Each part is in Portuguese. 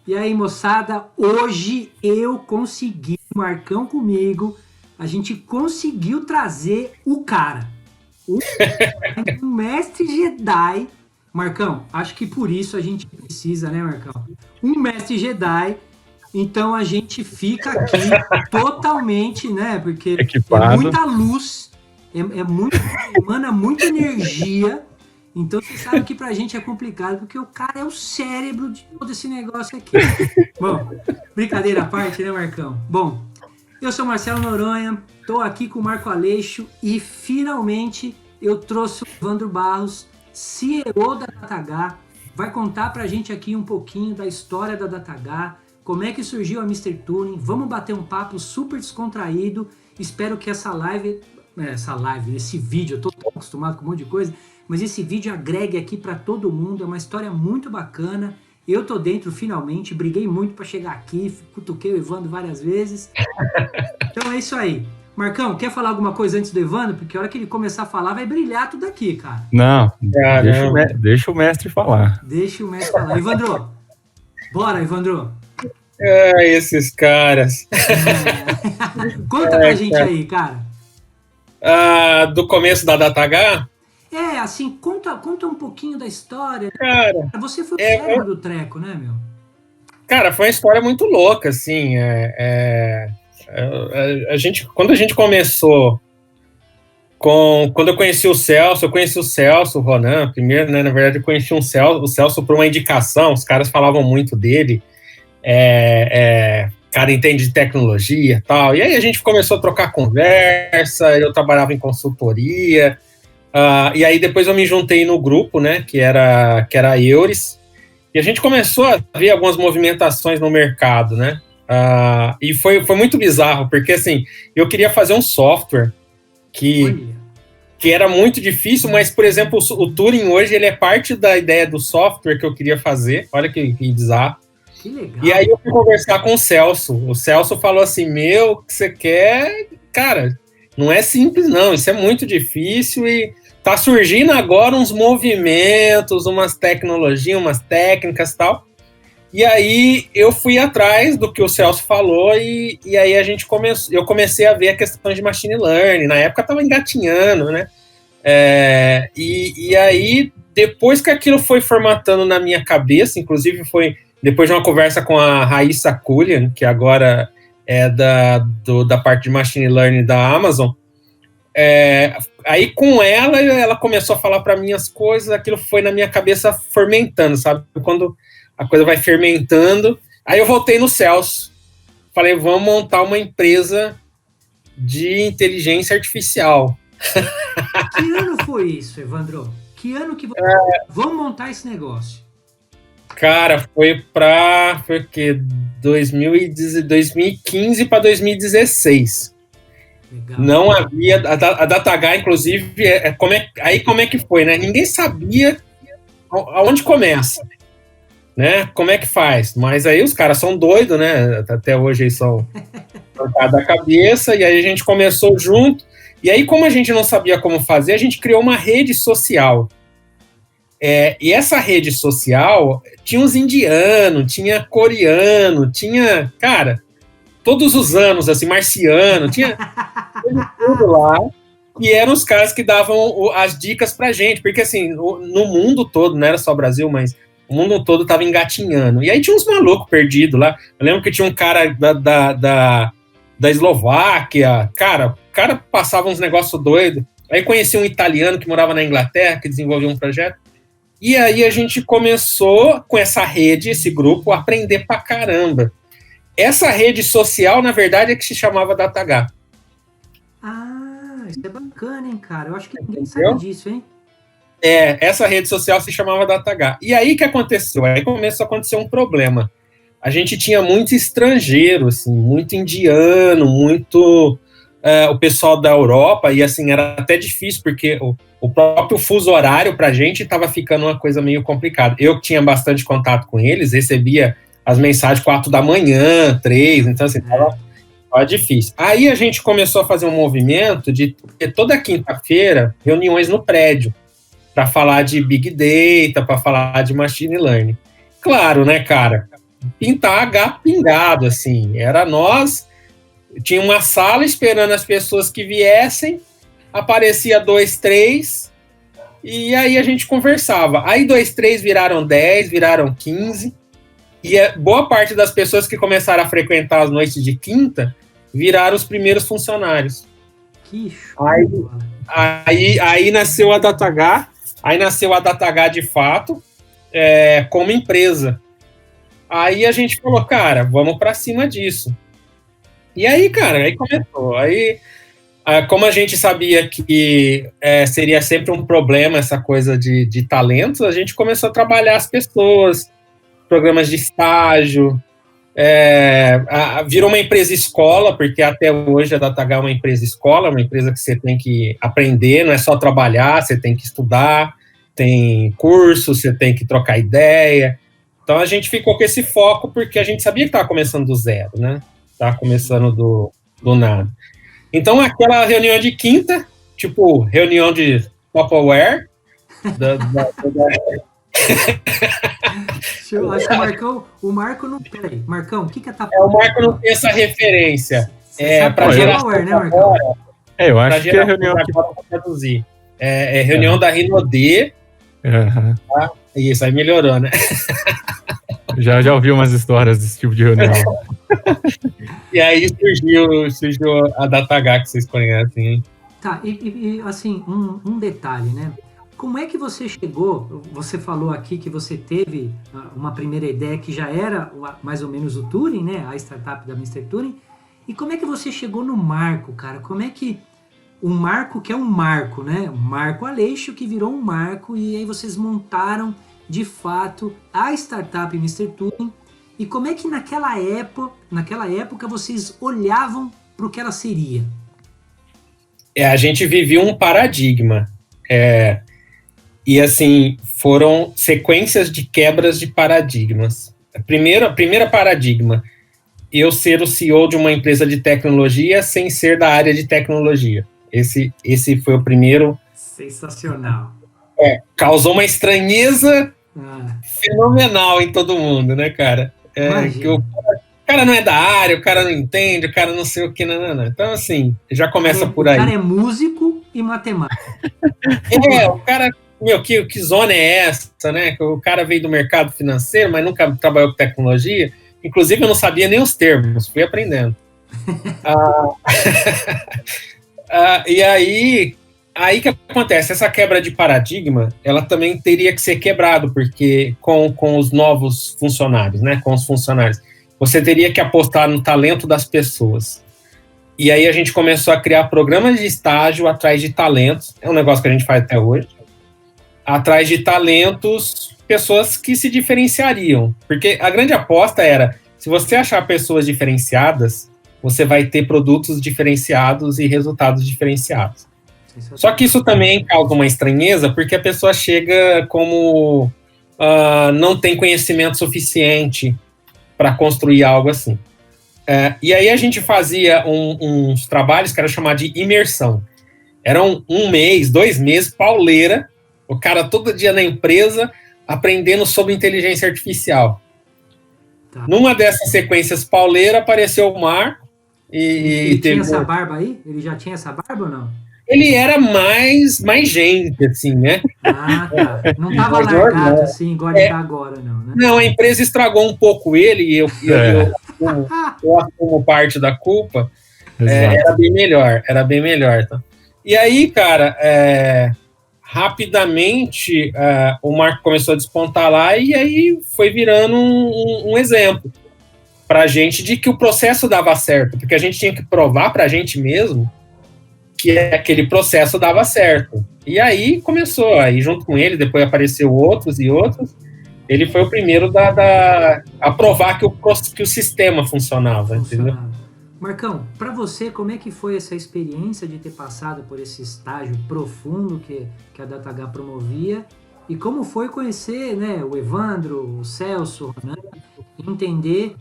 E aí, moçada, hoje eu consegui, Marcão comigo, a gente conseguiu trazer o cara, o mestre Jedi. Marcão, acho que por isso a gente precisa, né, Marcão? Um mestre Jedi. Então a gente fica aqui totalmente, né? Porque Equipado. é muita luz, emana muita energia. Então você sabe que pra gente é complicado, porque o cara é o cérebro de todo esse negócio aqui. Bom, brincadeira à parte, né, Marcão? Bom, eu sou Marcelo Noronha, tô aqui com o Marco Aleixo e finalmente eu trouxe o Evandro Barros, CEO da DataH, vai contar pra gente aqui um pouquinho da história da DataH, como é que surgiu a Mr. Tuning, vamos bater um papo super descontraído, espero que esse vídeo, eu tô acostumado com um monte de coisa, mas esse vídeo agregue aqui para todo mundo, é uma história muito bacana, eu tô dentro finalmente, briguei muito para chegar aqui, cutuquei o Evandro várias vezes, então é isso aí. Marcão, quer falar alguma coisa antes do Evandro? Porque a hora que ele começar a falar vai brilhar tudo aqui, cara. Não, deixa o mestre falar. Deixa o mestre falar. Evandro, bora, Evandro. Esses caras. Conta pra gente aí, cara. Do começo da DataH? Assim, conta um pouquinho da história. Cara, você foi o cérebro do treco, né, meu? Cara, foi uma história muito louca, assim. Quando a gente começou, quando eu conheci o Celso, o Ronan, primeiro, né? Na verdade, eu conheci o Celso por uma indicação, os caras falavam muito dele. Cara entende de tecnologia e tal. E aí a gente começou a trocar conversa, eu trabalhava em consultoria. E aí depois eu me juntei no grupo, né, que era a Eures, e a gente começou a ver algumas movimentações no mercado, né, e foi muito bizarro, porque assim, eu queria fazer um software que era muito difícil, mas, por exemplo, o Turing hoje, ele é parte da ideia do software que eu queria fazer, olha que bizarro. Que legal. E aí eu fui conversar com o Celso falou assim, o que você quer, cara, não é simples não, isso é muito difícil e tá surgindo agora uns movimentos, umas tecnologias, umas técnicas e tal. E aí eu fui atrás do que o Celso falou e aí eu comecei a ver a questão de machine learning. Na época tava engatinhando, né? E aí, depois que aquilo foi formatando na minha cabeça, inclusive foi depois de uma conversa com a Raíssa Kulian, que agora é da parte de machine learning da Amazon, aí com ela começou a falar para mim as coisas, aquilo foi na minha cabeça fermentando, sabe? Quando a coisa vai fermentando, aí eu voltei no Celso, falei, vamos montar uma empresa de inteligência artificial. Que ano foi isso, Evandro? Que ano que você... Vamos montar esse negócio? Cara, foi o quê? 2015 para 2016. Legal. Não havia... A DataH, inclusive, como é que foi, né? Ninguém sabia aonde começa, né? Como é que faz? Mas aí os caras são doidos, né? Até hoje eles são cortados da cabeça, e aí a gente começou junto, e aí como a gente não sabia como fazer, a gente criou uma rede social. E essa rede social tinha uns indianos, tinha coreano, tinha, cara, todos os anos, assim, marciano, tinha tudo lá, e eram os caras que davam as dicas pra gente, porque assim, no mundo todo, não era só o Brasil, mas o mundo todo tava engatinhando, e aí tinha uns malucos perdidos lá. Eu lembro que tinha um cara da Eslováquia, cara, o cara passava uns negócios doidos, aí conheci um italiano que morava na Inglaterra, que desenvolveu um projeto, e aí a gente começou com essa rede, esse grupo, a aprender pra caramba. Essa rede social, na verdade, é que se chamava DataH. Isso é bacana, hein, cara? Eu acho que ninguém sabe disso, hein? Essa rede social se chamava DataH. E aí o que aconteceu? Aí começou a acontecer um problema. A gente tinha muito estrangeiro, assim, muito indiano, muito o pessoal da Europa, e assim, era até difícil, porque o próprio fuso horário pra gente estava ficando uma coisa meio complicada. Eu que tinha bastante contato com eles, recebia as mensagens 4 da manhã, 3, então assim, tava difícil. Aí a gente começou a fazer um movimento de ter toda quinta-feira reuniões no prédio para falar de Big Data, para falar de Machine Learning. Claro, né, cara? pintar H pingado, assim. Era nós, tinha uma sala esperando as pessoas que viessem, aparecia 2, 3, e aí a gente conversava. Aí 2, 3 viraram 10, viraram 15, e boa parte das pessoas que começaram a frequentar as noites de quinta viraram os primeiros funcionários. Que show. Aí nasceu a DataH, de fato, como empresa. Aí a gente falou, cara, vamos para cima disso. E aí, cara, aí começou. Aí, como a gente sabia que seria sempre um problema essa coisa de talentos, a gente começou a trabalhar as pessoas, programas de estágio, virou uma empresa escola, porque até hoje a DataH é uma empresa escola, uma empresa que você tem que aprender, não é só trabalhar, você tem que estudar, tem curso, você tem que trocar ideia. Então a gente ficou com esse foco porque a gente sabia que estava começando do zero, né? Estava começando do nada. Então aquela reunião de quinta, tipo reunião de Tupperware, Acho que o Marco não... Peraí, Marcão, o que é Tupperware? O Marco não tem essa referência. Para geração né, Marcão? Eu acho que é reunião que... traduzir. É reunião da Rinode. Uhum. Tá? Isso, aí melhorou, né? Já ouvi umas histórias desse tipo de reunião. E aí surgiu a DataH que vocês conhecem, hein? Tá, e assim, um detalhe, né? Como é que você chegou? Você falou aqui que você teve uma primeira ideia que já era mais ou menos o Turing, né? A startup da Mr. Turing. E como é que você chegou no Marco, cara? Como é que o Marco, que é um marco, né? Marco Aleixo, que virou um marco, e aí vocês montaram, de fato, a startup Mr. Turing. E como é que naquela época vocês olhavam para o que ela seria? A gente vivia um paradigma. E assim, foram sequências de quebras de paradigmas. A primeira paradigma, eu ser o CEO de uma empresa de tecnologia sem ser da área de tecnologia. Esse foi o primeiro. Sensacional. Causou uma estranheza fenomenal em todo mundo, né, cara? Que o cara não é da área, o cara não entende, o cara não sei o que, não. Então, assim, já começa por aí. O cara é músico e matemático. O cara... que zona é essa, né? O cara veio do mercado financeiro, mas nunca trabalhou com tecnologia. Inclusive, eu não sabia nem os termos, fui aprendendo. E aí que acontece? Essa quebra de paradigma, ela também teria que ser quebrado, porque com os novos funcionários, né? Com os funcionários, você teria que apostar no talento das pessoas. E aí a gente começou a criar programas de estágio atrás de talentos. É um negócio que a gente faz até hoje. Atrás de talentos, pessoas que se diferenciariam. Porque a grande aposta era, se você achar pessoas diferenciadas, você vai ter produtos diferenciados e resultados diferenciados. Só que isso também causa uma estranheza, porque a pessoa chega como não tem conhecimento suficiente para construir algo assim. E aí a gente fazia uns trabalhos que era chamado de imersão. Eram 1 mês, 2 meses, pauleira, o cara todo dia na empresa aprendendo sobre inteligência artificial. Tá. Numa dessas sequências pauleira apareceu o Marco. Ele tinha essa barba aí? Ele já tinha essa barba ou não? Ele era mais gente, assim, né? Tá. Não estava largado assim, igual ele está agora, não, né? Não, a empresa estragou um pouco ele e eu assumo parte da culpa. Era bem melhor. Tá? E aí, cara, rapidamente o Marco começou a despontar lá e aí foi virando um exemplo pra gente de que o processo dava certo, porque a gente tinha que provar pra gente mesmo que aquele processo dava certo. E aí começou, aí junto com ele, depois apareceu outros, ele foi o primeiro a provar que o sistema funcionava, entendeu? Marcão, para você, como é que foi essa experiência de ter passado por esse estágio profundo que a DataH promovia? E como foi conhecer, né, o Evandro, o Celso, o Ronan, entender?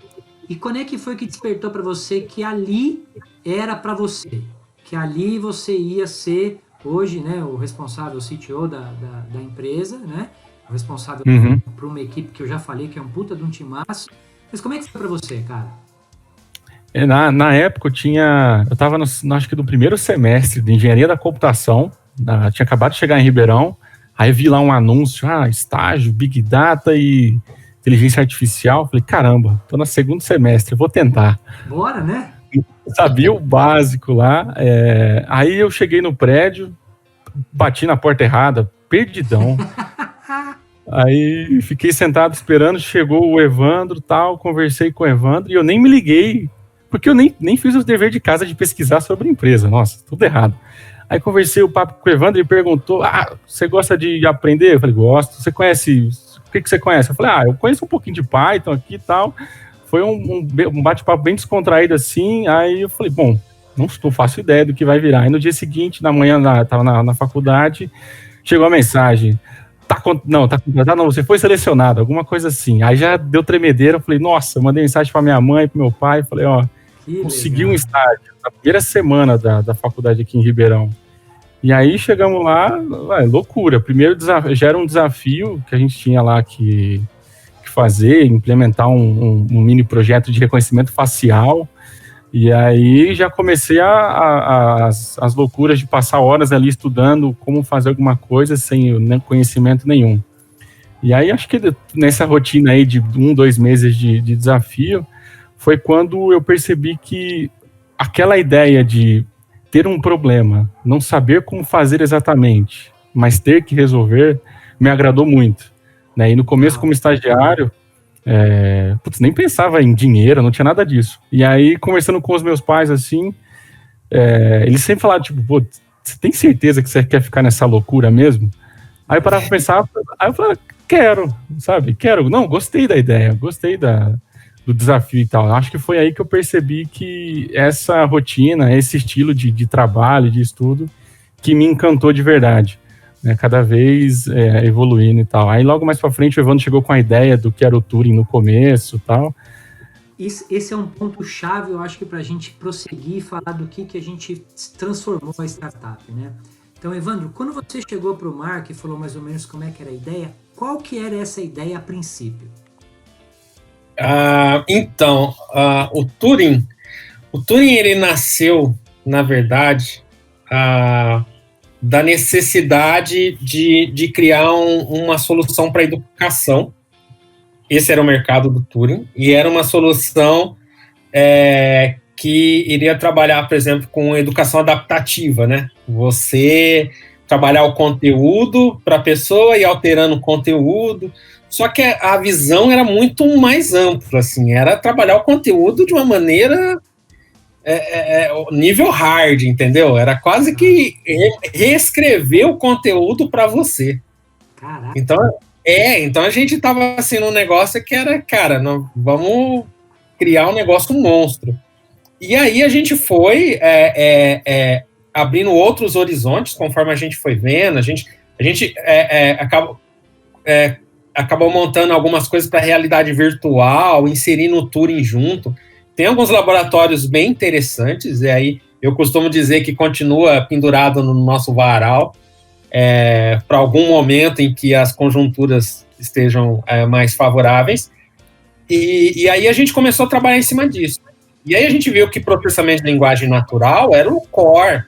E quando é que foi que despertou para você que ali era para você? Que ali você ia ser, hoje, né, o responsável, o CTO da empresa, né? O responsável por uma equipe que eu já falei que é um puta de um timaço. Mas como é que foi para você, cara? Na época eu estava acho que no primeiro semestre de engenharia da computação, tinha acabado de chegar em Ribeirão, aí vi lá um anúncio, estágio, Big Data e inteligência artificial, falei, caramba, tô no segundo semestre, vou tentar. Bora, né? Sabia o básico lá, aí eu cheguei no prédio, bati na porta errada, perdidão. Aí fiquei sentado esperando, chegou o Evandro, conversei com o Evandro e eu nem me liguei, porque eu nem fiz o dever de casa de pesquisar sobre a empresa, nossa, tudo errado. Aí conversei o papo com o Evandro e perguntou, você gosta de aprender? Eu falei, gosto. Você conhece, o que você conhece? Eu falei, eu conheço um pouquinho de Python aqui e tal. Foi um bate-papo bem descontraído assim, aí eu falei, bom, não faço ideia do que vai virar. Aí no dia seguinte, na manhã, estava na faculdade, chegou a mensagem, tá contratado, não, você foi selecionado, alguma coisa assim. Aí já deu tremedeira, eu falei, nossa, eu mandei mensagem para minha mãe, para meu pai, falei, consegui um estágio na primeira semana da faculdade aqui em Ribeirão. E aí chegamos lá, loucura. Primeiro já era um desafio que a gente tinha lá que fazer, implementar um mini projeto de reconhecimento facial. E aí já comecei as loucuras de passar horas ali estudando como fazer alguma coisa sem conhecimento nenhum. E aí acho que nessa rotina aí de 2 meses de desafio, foi quando eu percebi que aquela ideia de ter um problema, não saber como fazer exatamente, mas ter que resolver, me agradou muito. Né? E no começo, como estagiário, nem pensava em dinheiro, não tinha nada disso. E aí, conversando com os meus pais, assim, eles sempre falaram, tipo, pô, você tem certeza que você quer ficar nessa loucura mesmo? Aí eu parava pra pensar, aí eu falei, quero, sabe? Não, gostei da ideia, gostei do desafio e tal. Acho que foi aí que eu percebi que essa rotina, esse estilo de trabalho, de estudo, que me encantou de verdade. Né, cada vez evoluindo e tal. Aí logo mais pra frente o Evandro chegou com a ideia do que era o Turing no começo e tal. Esse é um ponto chave, eu acho que pra gente prosseguir e falar do que a gente transformou a startup, né? Então, Evandro, quando você chegou pro Mark e falou mais ou menos como é que era a ideia, qual que era essa ideia a princípio? Então, o Turing ele nasceu, na verdade, da necessidade de criar uma solução para a educação. Esse era o mercado do Turing, e era uma solução que iria trabalhar, por exemplo, com educação adaptativa, né? Você trabalhar o conteúdo para a pessoa e alterando o conteúdo. Só que a visão era muito mais ampla, assim, era trabalhar o conteúdo de uma maneira nível hard, entendeu? Era quase que reescrever o conteúdo para você. Caraca. Então a gente tava assim num negócio que era, cara, vamos criar um negócio monstro. E aí a gente foi abrindo outros horizontes conforme a gente foi vendo, a gente acabou montando algumas coisas para realidade virtual, inserindo o Turing junto. Tem alguns laboratórios bem interessantes, e aí eu costumo dizer que continua pendurado no nosso varal para algum momento em que as conjunturas estejam mais favoráveis. E aí a gente começou a trabalhar em cima disso. E aí a gente viu que processamento de linguagem natural era o core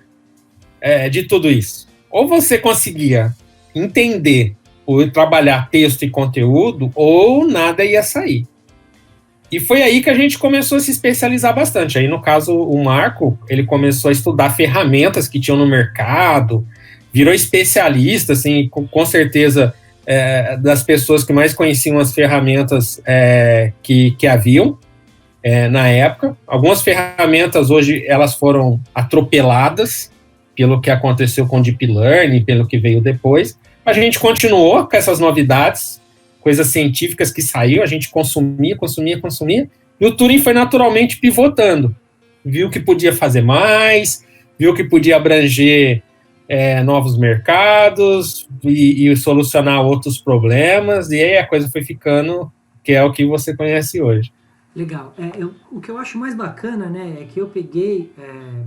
de tudo isso. Ou você conseguia entender ou trabalhar texto e conteúdo, ou nada ia sair. E foi aí que a gente começou a se especializar bastante. Aí, no caso, o Marco, ele começou a estudar ferramentas que tinham no mercado, virou especialista, assim, com certeza, das pessoas que mais conheciam as ferramentas que haviam na época. Algumas ferramentas, hoje, elas foram atropeladas pelo que aconteceu com o Deep Learning, pelo que veio depois. A gente continuou com essas novidades, coisas científicas que saíram, a gente consumia, e o Turing foi naturalmente pivotando. Viu que podia fazer mais, viu que podia abranger novos mercados e solucionar outros problemas, e aí a coisa foi ficando, que é o que você conhece hoje. Legal. O que eu acho mais bacana, né, é que eu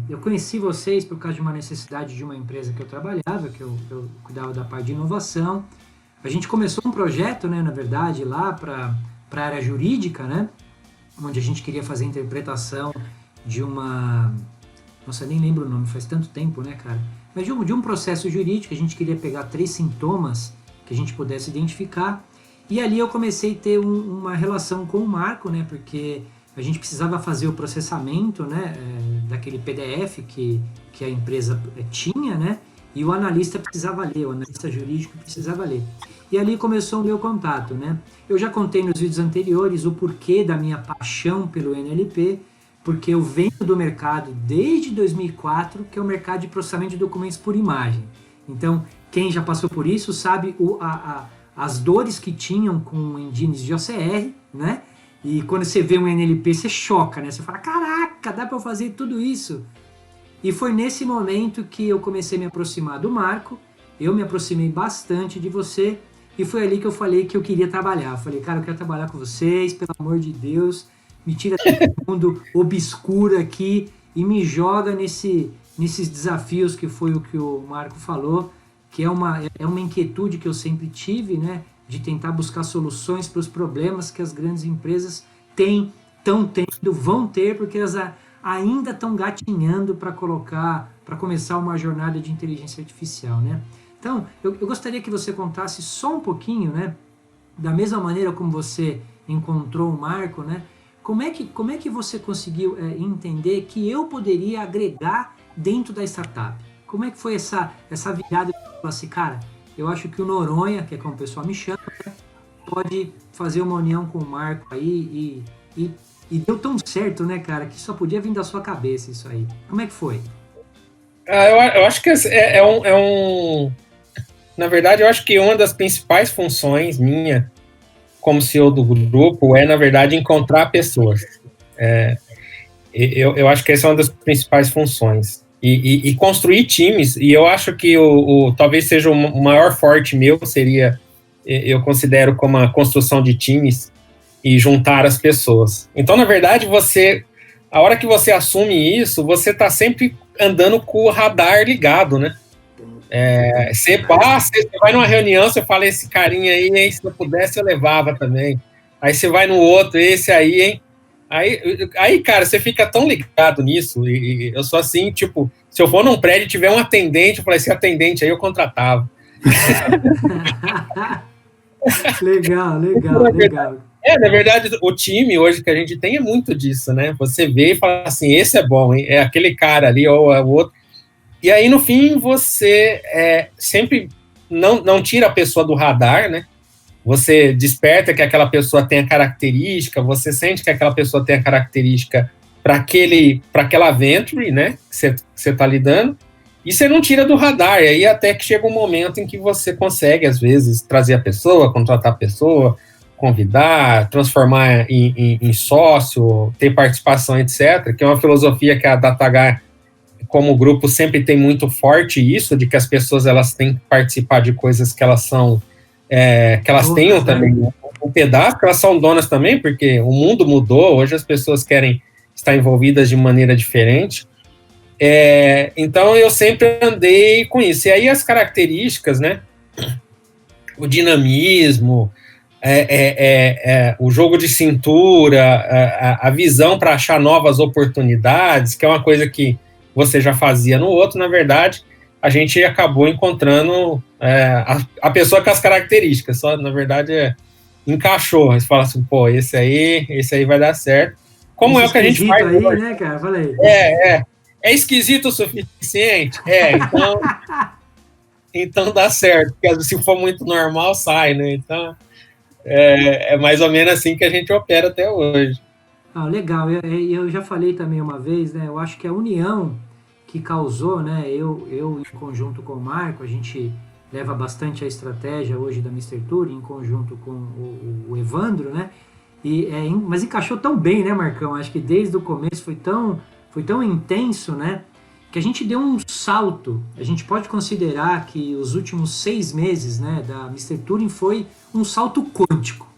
eu conheci vocês por causa de uma necessidade de uma empresa que eu trabalhava, que eu cuidava da parte de inovação. A gente começou um projeto, né, na verdade, lá para a área jurídica, né, onde a gente queria fazer a interpretação de uma... Nossa, nem lembro o nome, faz tanto tempo, né, cara? Mas de um processo jurídico, a gente queria pegar 3 sintomas que a gente pudesse identificar. E ali eu comecei a ter uma relação com o Marco, né? Porque a gente precisava fazer o processamento, né? Daquele PDF que a empresa tinha, né? E o analista precisava ler, o analista jurídico precisava ler. E ali começou o meu contato, né? Eu já contei nos vídeos anteriores o porquê da minha paixão pelo NLP, porque eu venho do mercado desde 2004, que é o mercado de processamento de documentos por imagem. Então, quem já passou por isso sabe as dores que tinham com engines de OCR, né? E quando você vê um NLP, você choca, né? Você fala, caraca, dá para eu fazer tudo isso? E foi nesse momento que eu comecei a me aproximar do Marco, eu me aproximei bastante de você, e foi ali que eu falei que eu queria trabalhar. Eu falei, cara, eu quero trabalhar com vocês, pelo amor de Deus, me tira desse mundo obscuro aqui e me joga nesses desafios que foi o que o Marco falou, que é uma inquietude que eu sempre tive, né, de tentar buscar soluções para os problemas que as grandes empresas estão tendo, vão ter, porque elas ainda estão gatinhando para começar uma jornada de inteligência artificial, né? Então, eu gostaria que você contasse só um pouquinho, né, da mesma maneira como você encontrou o Marco, né, como é que você conseguiu entender que eu poderia agregar dentro da startup? Como é que foi essa virada de falar assim, cara, eu acho que o Noronha, que é como o pessoal me chama, né, pode fazer uma união com o Marco aí e deu tão certo, né, cara, que só podia vir da sua cabeça isso aí. Como é que foi? Eu acho que na verdade, eu acho que uma das principais funções minha como CEO do grupo é, na verdade, encontrar pessoas. Eu acho que essa é uma das principais funções. E construir times, e eu acho que talvez seja o maior forte meu, eu considero como a construção de times e juntar as pessoas. Então, na verdade, a hora que você assume isso, você está sempre andando com o radar ligado, né? Você vai numa reunião, você fala, esse carinha aí, hein, se eu pudesse eu levava também. Aí você vai no outro, esse aí, hein? Aí, cara, você fica tão ligado nisso, e eu sou assim, tipo, se eu for num prédio e tiver um atendente, eu falei, esse atendente aí eu contratava. Legal. Na verdade, o time hoje que a gente tem é muito disso, né? Você vê e fala assim, esse é bom, hein? É aquele cara ali, ou é o outro. E aí, no fim, você sempre não tira a pessoa do radar, né? Você desperta que aquela pessoa tem a característica, você sente que aquela pessoa tem a característica para aquela venture, né? Que você está lidando, e você não tira do radar. E aí até que chega um momento em que você consegue, às vezes, trazer a pessoa, contratar a pessoa, convidar, transformar em sócio, ter participação, etc., que é uma filosofia que a DataH, como grupo, sempre tem muito forte isso, de que as pessoas elas têm que participar de coisas que elas são, que elas tenham também um pedaço, que elas são donas também, porque o mundo mudou, hoje as pessoas querem estar envolvidas de maneira diferente. Então eu sempre andei com isso. E aí as características, né? O dinamismo, o jogo de cintura, a visão para achar novas oportunidades, que é uma coisa que você já fazia no outro, na verdade, a gente acabou encontrando a pessoa com as características, só, na verdade, encaixou. Você fala assim, pô, esse aí vai dar certo. Como é o que a gente faz aí, hoje, né, cara? Falei. É esquisito o suficiente? Então dá certo, porque se for muito normal, sai, né? Então, é mais ou menos assim que a gente opera até hoje. Legal. Eu já falei também uma vez, né? Eu acho que a união que causou, né? Eu em conjunto com o Marco, a gente leva bastante a estratégia hoje da Mr. Tour, em conjunto com o Evandro, né? Mas encaixou tão bem, né, Marcão? Acho que desde o começo foi tão intenso, né? Que a gente deu um salto. A gente pode considerar que os últimos 6 meses, né, da Mr. Turing foi um salto quântico.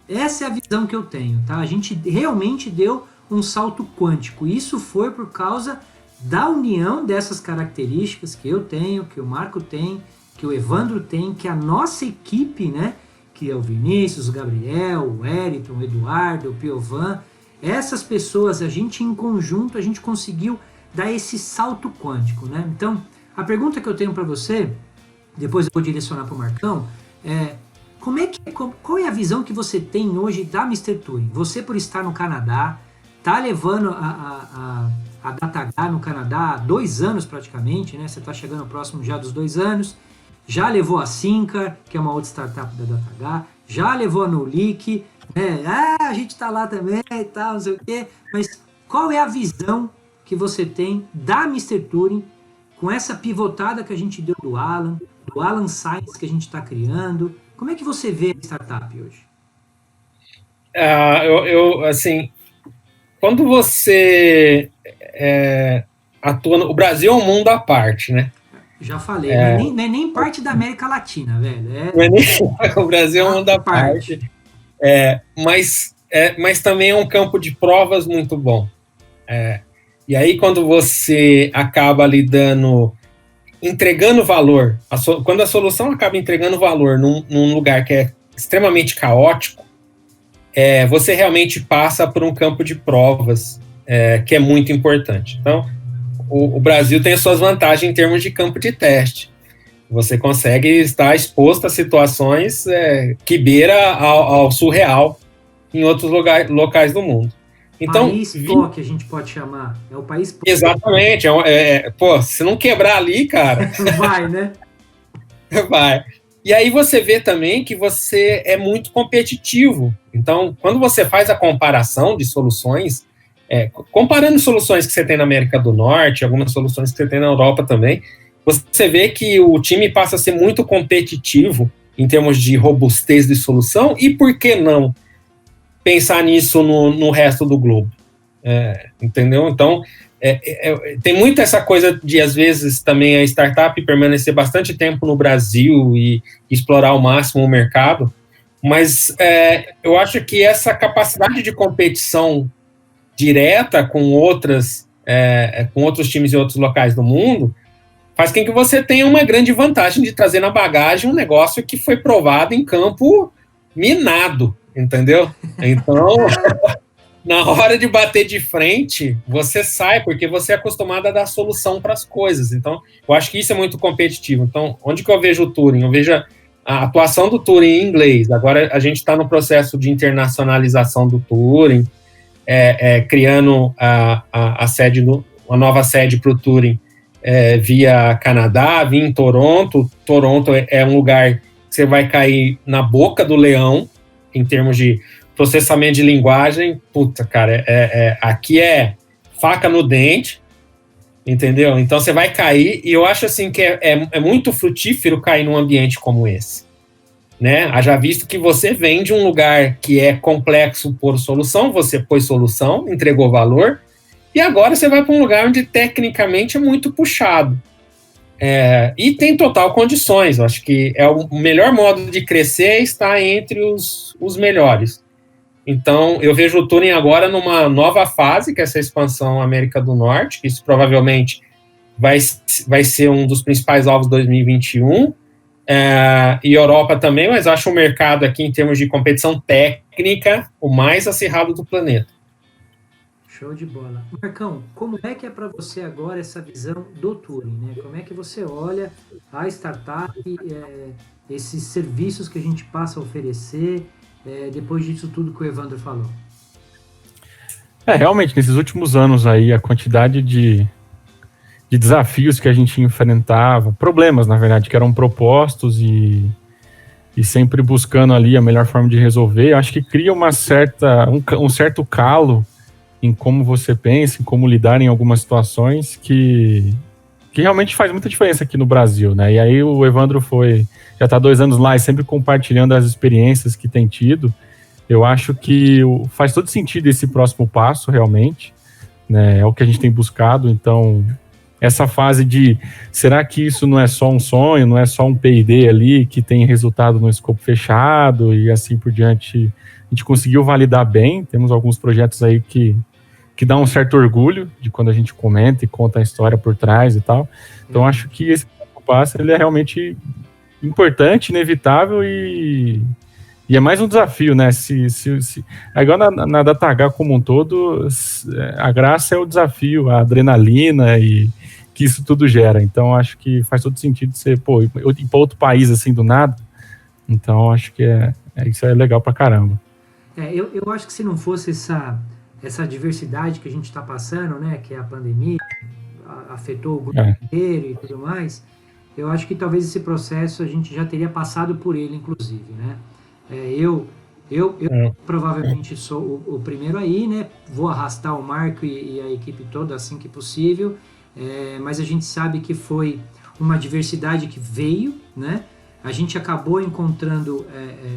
Essa é a visão que eu tenho, tá? A gente realmente deu um salto quântico. Isso foi por causa da união dessas características que eu tenho, que o Marco tem, que o Evandro tem, que a nossa equipe, né, que é o Vinícius, o Gabriel, o Wellington, o Eduardo, o Piovan, essas pessoas, a gente em conjunto, a gente conseguiu dar esse salto quântico, né? Então, a pergunta que eu tenho para você, depois eu vou direcionar para o Marcão, qual é a visão que você tem hoje da Mr. Touring? Você, por estar no Canadá, tá levando a DataH no Canadá há 2 anos praticamente, né? Você está chegando próximo já dos 2 anos, já levou a Syncar, que é uma outra startup da DataH, já levou a NoLeak, né? A gente está lá também e tal, não sei o quê, mas qual é a visão que você tem da Mr. Touring com essa pivotada que a gente deu do Alan Science que a gente está criando? Como é que você vê a startup hoje? Assim, quando você atua o Brasil é um mundo à parte, né? Já falei, não é nem parte da América Latina, velho. O Brasil é um mundo à parte. Mas também é um campo de provas muito bom. E aí, quando você acaba entregando valor, quando a solução acaba entregando valor num lugar que é extremamente caótico, você realmente passa por um campo de provas que é muito importante. Então, o Brasil tem as suas vantagens em termos de campo de teste. Você consegue estar exposto a situações que beira ao surreal em outros locais do mundo. Então, país pó, que a gente pode chamar. É o país pó. Exatamente. Se não quebrar ali, cara... Vai, né? Vai. E aí você vê também que você é muito competitivo. Então, quando você faz a comparação de soluções, comparando soluções que você tem na América do Norte, algumas soluções que você tem na Europa também, você vê que o time passa a ser muito competitivo em termos de robustez de solução, e por que não pensar nisso no resto do globo? Entendeu? Então, tem muito essa coisa de, às vezes, também a startup permanecer bastante tempo no Brasil e explorar ao máximo o mercado, mas eu acho que essa capacidade de competição direta com outros times em outros locais do mundo faz com que você tenha uma grande vantagem de trazer na bagagem um negócio que foi provado em campo minado, entendeu? Então, na hora de bater de frente, você sai, porque você é acostumado a dar solução para as coisas. Então, eu acho que isso é muito competitivo. Então, onde que eu vejo o Touring? Eu vejo a atuação do Touring em inglês. Agora, a gente está no processo de internacionalização do Touring, criando uma nova sede para o Touring via Canadá, via em Toronto. Toronto é um lugar que você vai cair na boca do leão, em termos de processamento de linguagem. Puta, cara, aqui é faca no dente, entendeu? Então você vai cair, e eu acho assim que é muito frutífero cair num ambiente como esse, né? Haja visto que você vem de um lugar que é complexo por solução, você pôs solução, entregou valor, e agora você vai para um lugar onde tecnicamente é muito puxado. E tem total condições. Eu acho que o melhor modo de crescer é estar entre os melhores. Então, eu vejo o Touring agora numa nova fase, que é essa expansão América do Norte, que isso provavelmente vai ser um dos principais alvos de 2021, e Europa também, mas acho o mercado aqui, em termos de competição técnica, o mais acirrado do planeta. Show de bola. Marcão, como é que é para você agora essa visão do Touring, né? Como é que você olha a startup, esses serviços que a gente passa a oferecer, depois disso tudo que o Evandro falou? Realmente, nesses últimos anos aí, a quantidade de desafios que a gente enfrentava, problemas, na verdade, que eram propostos e sempre buscando ali a melhor forma de resolver, eu acho que cria um certo calo em como você pensa, em como lidar em algumas situações que realmente faz muita diferença aqui no Brasil, né? E aí o Evandro já está 2 anos lá e sempre compartilhando as experiências que tem tido. Eu acho que faz todo sentido esse próximo passo, realmente, né? É o que a gente tem buscado. Então, essa fase de, será que isso não é só um sonho, não é só um P&D ali que tem resultado no escopo fechado e assim por diante, a gente conseguiu validar bem. Temos alguns projetos aí que dá um certo orgulho de quando a gente comenta e conta a história por trás e tal. Então, acho que esse passo ele é realmente importante, inevitável e E é mais um desafio, né? Igual na DataH como um todo, a graça é o desafio, a adrenalina e que isso tudo gera. Então, acho que faz todo sentido você, ir para outro país assim do nada. Então, acho que isso é legal pra caramba. Eu acho que se não fosse essa diversidade que a gente está passando, né? Que é a pandemia, afetou o grupo inteiro e tudo mais, eu acho que talvez esse processo a gente já teria passado por ele, inclusive, né? Eu provavelmente sou o primeiro aí, né? Vou arrastar o Marco e a equipe toda assim que possível, mas a gente sabe que foi uma diversidade que veio, né? A gente acabou encontrando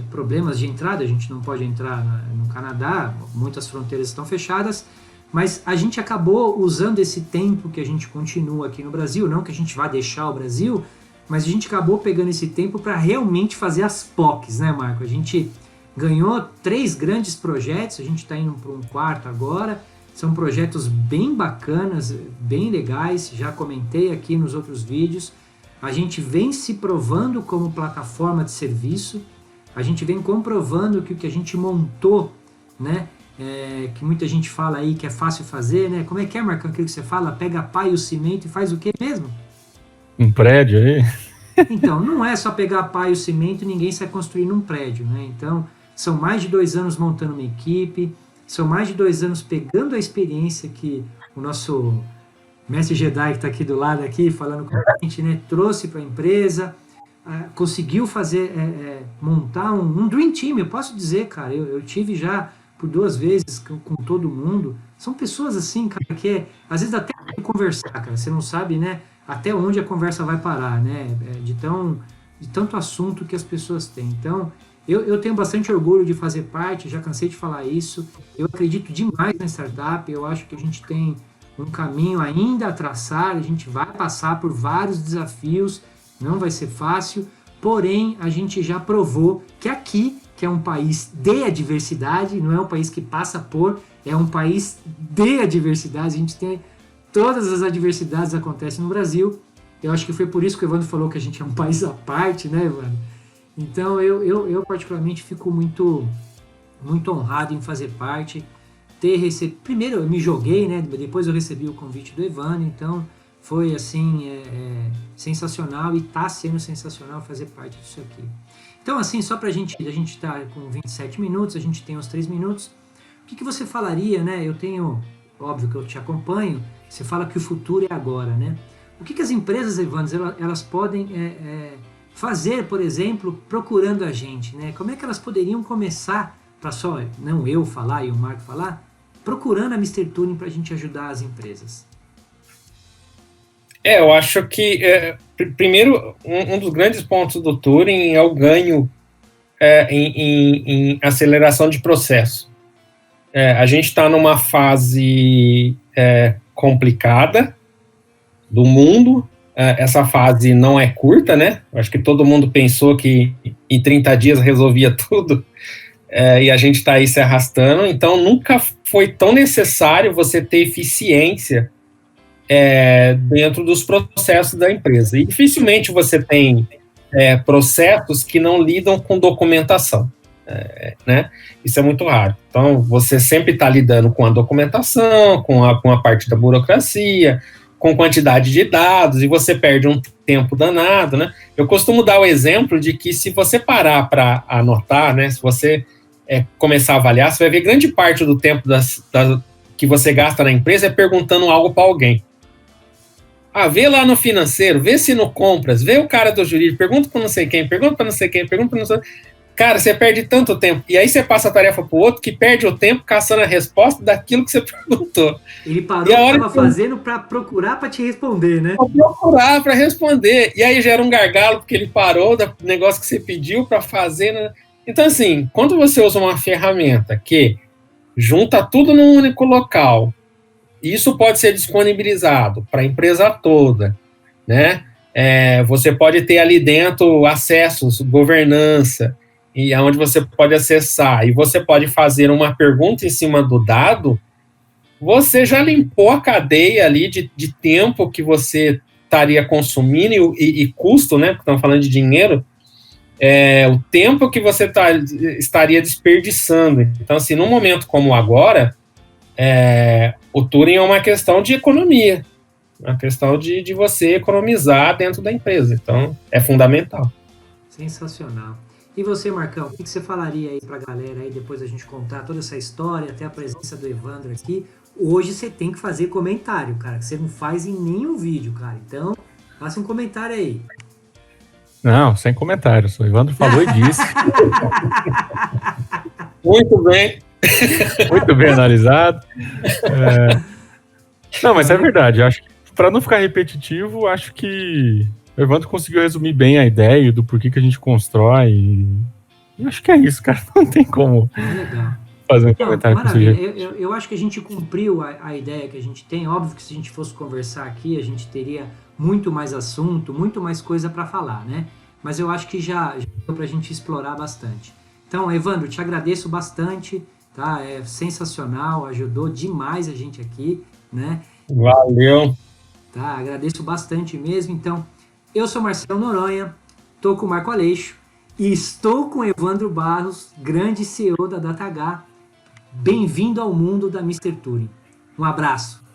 problemas de entrada, a gente não pode entrar no Canadá, muitas fronteiras estão fechadas, mas a gente acabou usando esse tempo que a gente continua aqui no Brasil, não que a gente vá deixar o Brasil, mas a gente acabou pegando esse tempo para realmente fazer as POCs, né, Marco? A gente ganhou 3 grandes projetos, a gente está indo para um 4º agora, são projetos bem bacanas, bem legais, já comentei aqui nos outros vídeos. A gente vem se provando como plataforma de serviço, a gente vem comprovando que o que a gente montou, né, que muita gente fala aí que é fácil fazer, né? Como é que é, Marcão, aquilo que você fala? Pega a pá e o cimento e faz o quê mesmo? Um prédio aí? Então, não é só pegar a pá e o cimento e ninguém sai construindo um prédio, né? Então, são mais de 2 anos montando uma equipe, são mais de 2 anos pegando a experiência que o nosso mestre Jedi, que está aqui do lado, aqui, falando com a gente, né, trouxe para a empresa, conseguiu fazer, montar um Dream Team, eu posso dizer, cara, eu tive já por 2 vezes com todo mundo, são pessoas assim, cara, que às vezes até conversar, cara, você não sabe, né, até onde a conversa vai parar, né, de tanto assunto que as pessoas têm. Então, eu tenho bastante orgulho de fazer parte, já cansei de falar isso, eu acredito demais na startup, eu acho que a gente tem um caminho ainda a traçar, a gente vai passar por vários desafios, não vai ser fácil, porém a gente já provou que aqui, que é um país de adversidade, não é um país que passa por, é um país de adversidade, a gente tem todas as adversidades acontecem no Brasil, eu acho que foi por isso que o Evandro falou que a gente é um país à parte, né, Evandro? Então eu particularmente fico muito, muito honrado em fazer parte, primeiro eu me joguei, né? Depois eu recebi o convite do Evandro, então foi assim sensacional e está sendo sensacional fazer parte disso aqui. Então assim, só para a gente tá com 27 minutos, a gente tem uns 3 minutos, o que você falaria, né? Eu tenho, óbvio que eu te acompanho, você fala que o futuro é agora, né? O que as empresas, Evandro, elas podem fazer, por exemplo, procurando a gente, né? Como é que elas poderiam começar, para só não eu falar e o Marco falar, procurando a Mr. Turing para a gente ajudar as empresas? Eu acho que, primeiro, um dos grandes pontos do Turing é o ganho em aceleração de processo. A gente está numa fase complicada do mundo, essa fase não é curta, né? Acho que todo mundo pensou que em 30 dias resolvia tudo, e a gente está aí se arrastando, então nunca foi tão necessário você ter eficiência dentro dos processos da empresa. E dificilmente você tem processos que não lidam com documentação, né? Isso é muito raro. Então, você sempre está lidando com a documentação, com a parte da burocracia, com quantidade de dados, e você perde um tempo danado, né? Eu costumo dar o exemplo de que se você parar para anotar, né, se você começar a avaliar, você vai ver grande parte do tempo que você gasta na empresa perguntando algo para alguém. Vê lá no financeiro, vê se no compras, vê o cara do jurídico, pergunta para não sei quem, pergunta para não sei quem, pergunta para não sei quem. Cara, você perde tanto tempo. E aí você passa a tarefa para o outro que perde o tempo caçando a resposta daquilo que você perguntou. Ele parou o que estava fazendo para procurar para te responder, né? Para procurar para responder. E aí gera um gargalo porque ele parou do negócio que você pediu para fazer. Né? Então, assim, quando você usa uma ferramenta que junta tudo num único local, isso pode ser disponibilizado para a empresa toda, né? Você pode ter ali dentro acessos, governança, e aonde você pode acessar, e você pode fazer uma pergunta em cima do dado, você já limpou a cadeia ali de tempo que você estaria consumindo e custo, né, porque estamos falando de dinheiro, o tempo que você estaria desperdiçando. Então, assim, num momento como agora, o Turing é uma questão de economia, uma questão de você economizar dentro da empresa. Então, é fundamental. Sensacional. E você, Marcão, o que você falaria aí pra galera aí, depois da gente contar toda essa história, até a presença do Evandro aqui? Hoje você tem que fazer comentário, cara, que você não faz em nenhum vídeo, cara. Então, faça um comentário aí. Não, sem comentários. O Evandro falou e disse. Muito bem. Muito bem analisado. Não, mas é verdade. Acho que, para não ficar repetitivo, acho que o Evandro conseguiu resumir bem a ideia do porquê que a gente constrói. E acho que é isso, cara. Não tem como fazer um comentário com maravilha. Eu acho que a gente cumpriu a ideia que a gente tem. Óbvio que se a gente fosse conversar aqui, a gente teria muito mais assunto, muito mais coisa para falar, né? Mas eu acho que já deu para a gente explorar bastante. Então, Evandro, te agradeço bastante, tá? É sensacional, ajudou demais a gente aqui, né? Valeu. Tá, agradeço bastante mesmo. Então, eu sou Marcelo Noronha, tô com o Marco Aleixo e estou com o Evandro Barros, grande CEO da DataH. Bem-vindo ao mundo da Mr. Turing. Um abraço.